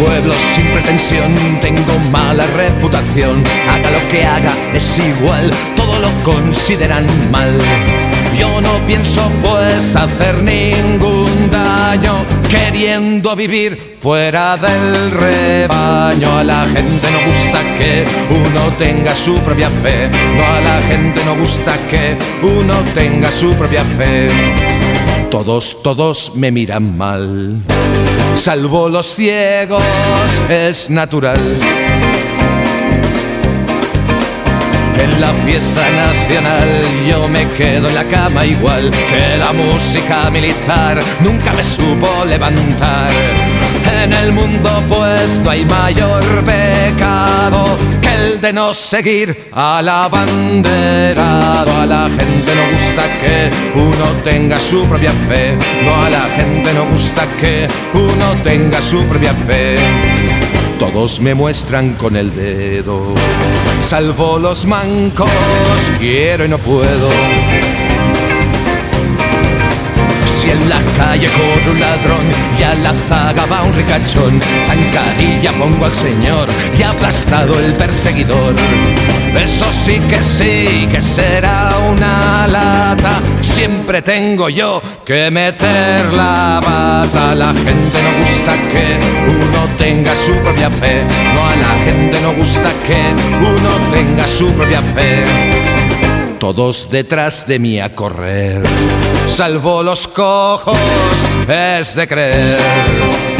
pueblo sin pretensión, tengo mala reputación. Haga lo que haga, es igual, todo lo consideran mal. Yo no pienso pues hacer ningún daño, queriendo vivir fuera del rebaño. A la gente no gusta que uno tenga su propia fe. No, a la gente no gusta que uno tenga su propia fe. Todos me miran mal, salvo los ciegos, es natural. En la fiesta nacional yo me quedo en la cama igual que la música militar nunca me supo levantar. En el mundo pues no hay mayor pecado que el de no seguir al abanderado. A la gente no gusta que uno tenga su propia fe. No, a la gente no gusta que uno tenga su propia fe. Todos me muestran con el dedo, salvo los mancos, quiero y no puedo. Si en la calle corre un ladrón y a la zaga va un ricachón, zancadilla pongo al señor y aplastado el perseguidor. Eso sí, que será una lata, siempre tengo yo que meter la bata. A la gente no gusta que uno tenga su propia fe. No, a la gente no gusta que uno tenga su propia fe. Todos detrás de mí a correr, salvo los cojos, es de creer.